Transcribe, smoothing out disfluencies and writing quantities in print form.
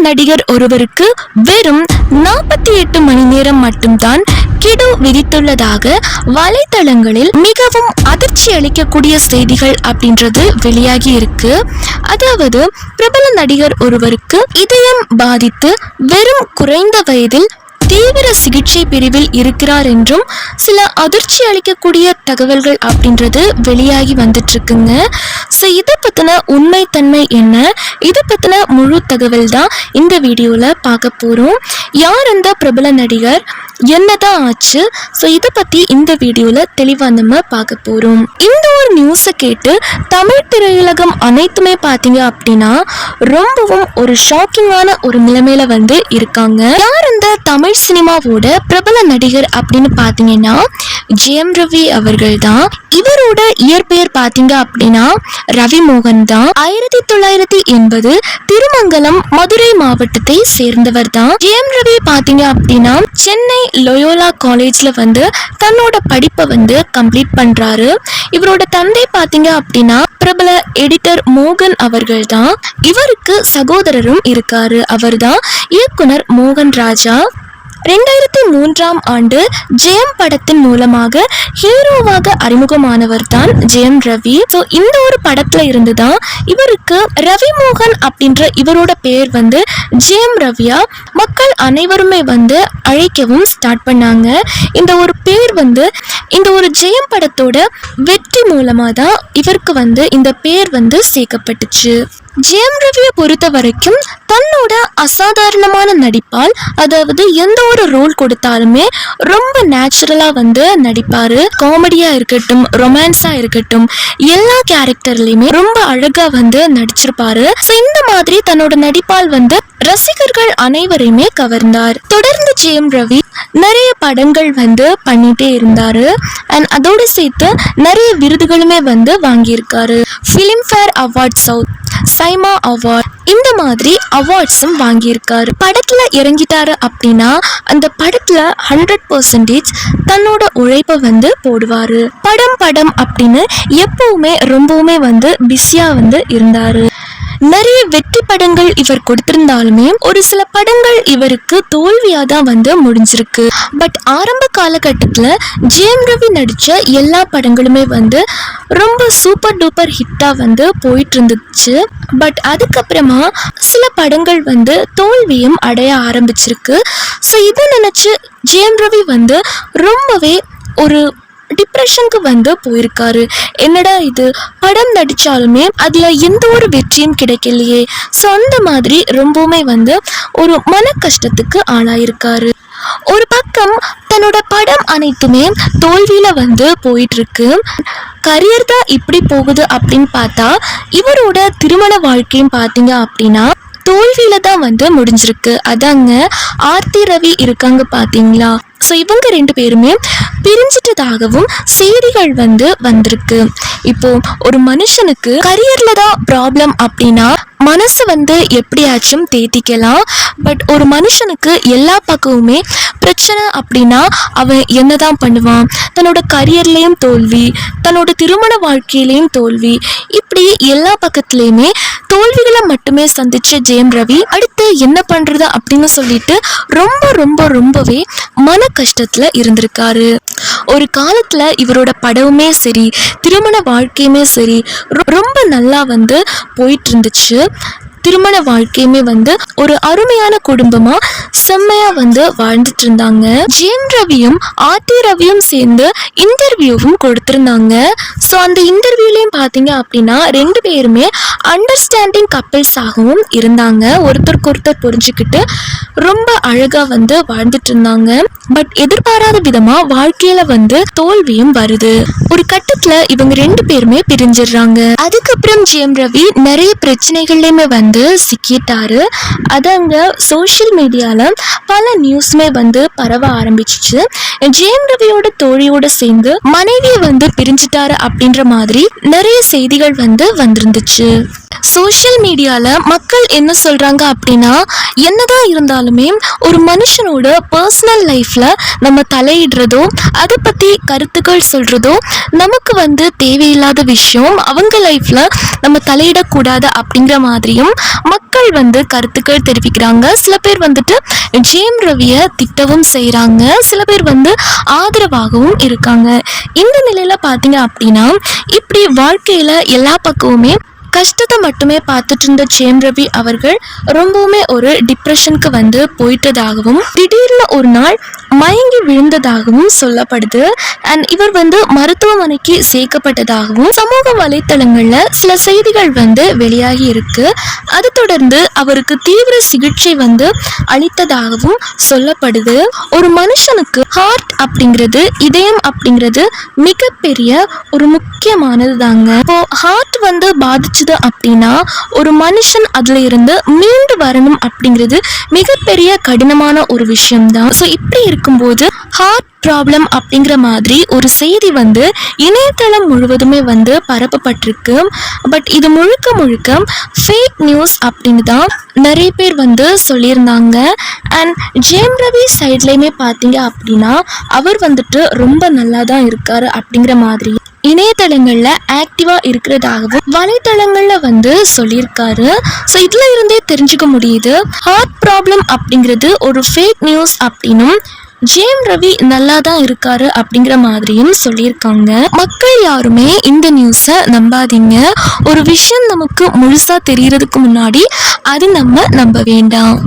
நடிகர் ஒருவருக்கு வெறும் 48 மணி நேரம் மட்டும்தான் கெடு விதித்துள்ளதாக வலைத்தளங்களில் மிகவும் அதிர்ச்சி அளிக்கக்கூடிய செய்திகள் அப்படின்றது வெளியாகி இருக்கு. அதாவது பிரபல நடிகர் ஒருவருக்கு இதயம் பாதித்து வெறும் குறைந்த வயதில் தீவிர சிகிச்சை பிரிவில் இருக்கிறார் என்றும் சில அதிர்ச்சி அளிக்கக்கூடிய தகவல்கள் அப்படின்றது வெளியாகி வந்துட்டு இருக்குங்க. ஸோ இதை பற்றின உண்மைத்தன்மை என்ன, இதை பற்றின முழு தகவல் தான் இந்த வீடியோவில் பார்க்க போகிறோம். யார் அந்த பிரபல நடிகர், என்னதான் ஆச்சு, ஸோ இதை பற்றி இந்த வீடியோவில் தெளிவாக நம்ம பார்க்க போகிறோம். இந்த ஒரு நியூஸை கேட்டு தமிழ் திரையுலகம் அனைத்துமே பார்த்தீங்க அப்படின்னா ரொம்பவும் ஒரு ஷாக்கிங்கான ஒரு நிலைமையில வந்து இருக்காங்க. யார் அந்த தமிழ் சினிமாவோட பிரபல நடிகர் அப்படின்னு பார்த்தீங்கன்னா ஜெயம் ரவி அவர்கள் தான். இவரோட இயற்பெயர் பார்த்தீங்க அப்படின்னா ரவிமோகன் தான். 1980 திருமங்கலம் மதுரை மாவட்டத்தை சேர்ந்தவர் தான். ஜெயம் ரவி பார்த்தீங்க அப்படின்னா சென்னை லோயோலா காலேஜ்ல வந்து தன்னோட படிப்பை வந்து கம்ப்ளீட் பண்றாரு. இவரோட தந்தை பார்த்தீங்க அப்படின்னா பிரபல எடிட்டர் மோகன் அவர்கள் தான். இவருக்கு சகோதரரும் இருக்காரு, அவர் தான் இயக்குனர் மோகன் ராஜா. 2003ஆம் ஆண்டு ஜெயம் படத்தின் மூலமாக ஹீரோவாக அறிமுகமானவர் தான் ஜெயம் ரவி. ஸோ இந்த ஒரு படத்துல இருந்து தான் இவருக்கு ரவிமோகன் அப்படின்ற இவரோட பேர் வந்து ஜெயம் ரவியா மக்கள் அனைவருமே வந்து அழைக்கவும் ஸ்டார்ட் பண்ணாங்க. இந்த ஒரு பேர் வந்து இந்த ஒரு ஜெயம் படத்தோட வெற்றி மூலமாக தான் இவருக்கு வந்து இந்த பேர் வந்து சேர்க்கப்பட்டுச்சு. ஜெயம் ரவியை பொறுத்த வரைக்கும் தன்னோட அசாதாரணமான நடிப்பால், அதாவது எந்த ஒரு ரோல் கொடுத்தாலுமே ரொம்ப நேச்சுரலா வந்து நடிப்பாரு. காமெடியா இருக்கட்டும், ரொமான்ஸா இருக்கட்டும், எல்லா கேரக்டர்லயுமே ரொம்ப அழகா வந்து நடிச்சிருப்பாரு. ஸோ இந்த மாதிரி தன்னோட நடிப்பால் வந்து ரசிகர்கள் அனைவரையுமே கவர்ந்தார். தொடர்ந்து ஜெயம் ரவி நிறைய படங்கள் வந்து பண்ணிட்டே இருந்தாரு. அண்ட் அதோடு சேர்த்து நிறைய விருதுகளுமே வந்து வாங்கியிருக்காரு. Filmfare award, south SIMA award, இந்த மாதிரி அவார்ட்ஸும் வாங்கியிருக்காரு. படத்துல இறங்கிட்டாரு அப்படின்னா அந்த படத்துல 100% தன்னோட உழைப்பை வந்து போடுவாரு. படம் அப்படின்னு எப்பவுமே ரொம்பவுமே வந்து பிஸியா வந்து இருந்தாரு. நிறைய வெற்றி படங்கள் இவர் கொடுத்திருந்தாலுமே ஒரு சில படங்கள் இவருக்கு தோல்வியா தான் வந்து முடிஞ்சிருக்கு. பட் ஆரம்ப காலகட்டத்துல ஜெயம் ரவி நடிச்ச எல்லா படங்களுமே வந்து ரொம்ப சூப்பர் டூப்பர் ஹிட்டா வந்து போயிட்டு இருந்துச்சு. பட் அதுக்கப்புறமா சில படங்கள் வந்து தோல்வியும் அடைய ஆரம்பிச்சிருக்கு. ஸோ இதை நினைச்சு ஜெயம் ரவி வந்து ரொம்பவே ஒரு டிப்ரெஷனுக்கு வந்து போயிருக்காரு. என்னடா இது, படம் நடிச்சாலுமே அதுல எந்த ஒரு வெற்றியும் கிடைக்கலையே. ஸோ அந்த மாதிரி ரொம்பவுமே வந்து ஒரு மன கஷ்டத்துக்கு ஆளாயிருக்காரு. ஒரு பக்கம் தன்னோட படம் அனைத்துமே தோல்வியில வந்து போயிட்டு இருக்கு. கரியர் தான் இப்படி போகுது அப்படின்னு பார்த்தா இவரோட திருமண வாழ்க்கையும் பார்த்தீங்க அப்படின்னா தோல்வியில தான் வந்து முடிஞ்சிருக்கு. அதாங்க ஆர்த்தி ரவி இருக்காங்க பாத்தீங்களா. ஸோ இவங்க 2 பேருமே பிரிஞ்சிட்டதாகவும் செய்திகள் வந்து வந்திருக்கு. இப்போ ஒரு மனுஷனுக்கு கரியர்ல தான் ப்ராப்ளம் அப்படின்னா மனசு வந்து எப்படியாச்சும் தேத்திக்கலாம். பட் ஒரு மனுஷனுக்கு எல்லா பக்கமுமே பிரச்சனை அப்படின்னா அவன் என்னதான் பண்ணுவான்? தன்னோட கரியர்லேயும் தோல்வி, தன்னோட திருமண வாழ்க்கையிலையும் தோல்வி, இப்படி எல்லா பக்கத்துலேயுமே தோல்விகளை மட்டுமே சந்திச்ச ஜெயம் ரவி அடுத்து என்ன பண்றது அப்படின்னு சொல்லிட்டு ரொம்பவே மன கஷ்டத்துல இருந்திருக்காரு. ஒரு காலத்துல இவரோட படமுமே சரி, திருமண வாழ்க்கையுமே சரி ரொம்ப நல்லா வந்து போயிட்டு இருந்துச்சு. திருமண வாழ்க்கையுமே வந்து ஒரு அருமையான குடும்பமா செம்மையா வந்து வாழ்ந்துட்டு இருந்தாங்க. ஜெயம் ரவியும் ஆர்த்தி ரவியும் சேர்ந்து இன்டர்வியூவும் கொடுத்திருந்தாங்க. ஸோ அந்த இன்டர்வியூலையும் பார்த்தீங்க அப்படின்னா 2 பேருமே அண்டர்ஸ்டாண்டிங் கப்பிள்ஸாகவும் இருந்தாங்க. ஒருத்தருக்கு ஒருத்தர் புரிஞ்சுக்கிட்டு ரொம்ப அழகா வந்து வாழ்ந்துட்டு இருந்தாங்க. பட் எதிர்பாராத விதமா வாழ்க்கையில வந்து தோல்வியும் வருது. ஒரு கட்டத்துல இவங்க 2 பேருமே பிரிஞ்சிடுறாங்க. அதுக்கப்புறம் ஜெயம் ரவி நிறைய பிரச்சனைகள்லயுமே வந்து சிக்கிட்டாரு. அதாங்க சோஷியல் மீடியால பல நியூஸ்மே வந்து பரவ ஆரம்பிச்சிச்சு. ஜெயம் ரவியோட தோழியோட சேர்ந்து மனைவியை வந்து பிரிஞ்சிட்டாரு அப்படின்ற மாதிரி நிறைய செய்திகள் வந்து வந்திருந்துச்சு. சோஷியல் மீடியால மக்கள் என்ன சொல்றாங்க அப்படின்னா, என்னதான் இருந்தாலுமே ஒரு மனுஷனோட பர்சனல் லைஃப்ல நம்ம தலையிடுறதோ அதை பத்தி கருத்துக்கள் சொல்றதோ நமக்கு வந்து தேவையில்லாத விஷயம். அவங்க லைஃப்ல நம்ம தலையிடக்கூடாது அப்படிங்கிற மாதிரியும் மக்கள் வந்து கருத்துக்கள் கருத்துக்கள் தெரிவிக்கிறாங்க. சில பேர் வந்துட்டு ஜெயம் ரவியை திட்டவும் செய்கிறாங்க, சில பேர் வந்து ஆதரவாகவும் இருக்காங்க. இந்த நிலையில் பார்த்தீங்க அப்படின்னா இப்படி வாழ்க்கையில் எல்லா பக்கமுமே கஷ்டத்தை மட்டுமே பார்த்துட்டு இருந்த ஜெயம் ரவி அவர்கள் ரொம்பவுமே ஒரு டிப்ரெஷனுக்கு வந்து போயிட்டதாகவும் திடீர்னு ஒரு நாள் மயங்கி விழுந்ததாகவும் சொல்லப்படுது. அண்ட் இவர் வந்து மருத்துவமனைக்கு சேர்க்கப்பட்டதாகவும் சமூக வலைத்தளங்கள்ல சில செய்திகள் வந்து வெளியாகி இருக்கு. அது தொடர்ந்து அவருக்கு தீவிர சிகிச்சை வந்து அளித்ததாகவும் சொல்லப்படுது. ஒரு மனுஷனுக்கு ஹார்ட் அப்படிங்கிறது, இதயம் அப்படிங்கிறது மிகப்பெரிய ஒரு முக்கியமானது தாங்க. இப்போ ஹார்ட் வந்து பாதிச்சது அப்படின்னா ஒரு மனுஷன் அதுல இருந்து மீண்டு வரணும் அப்படிங்கிறது மிகப்பெரிய கடினமான ஒரு விஷயம்தான். ஸோ இப்படி இருக்கும்போது ஹார்ட் ப்ராப்ளம் அப்படிங்கிற மாதிரி ஒரு செய்தி வந்து இணையதளம் முழுவதுமே வந்து பரப்பப்பட்டிருக்கு. பட் இது முழுக்க முழுக்க ஃபேக் நியூஸ் அப்படின்னு தான் நிறைய பேர் வந்து சொல்லியிருந்தாங்க. அண்ட் ஜெயம் ரவி சைட்லேயுமே பார்த்தீங்க அப்படின்னா அவர் வந்துட்டு ரொம்ப நல்லா தான் இருக்காரு அப்படிங்கிற மாதிரி இணையதளங்கள்ல ஆக்டிவா இருக்கிறதாகவும் வலைத்தளங்கள்ல வந்து சொல்லியிருக்காரு. ஸோ இதுல இருந்தே தெரிஞ்சுக்க முடியுது ஹார்ட் ப்ராப்ளம் அப்படிங்கிறது ஒரு ஃபேக் நியூஸ் அப்படின்னும் ஜெயம் ரவி நல்லா தான் இருக்காரு அப்படிங்கிற மாதிரியும் சொல்லியிருக்காங்க. மக்கள் யாருமே இந்த நியூஸை நம்பாதீங்க. ஒரு விஷயம் நமக்கு முழுசா தெரியறதுக்கு முன்னாடி அது நம்ம நம்ப வேண்டாம்.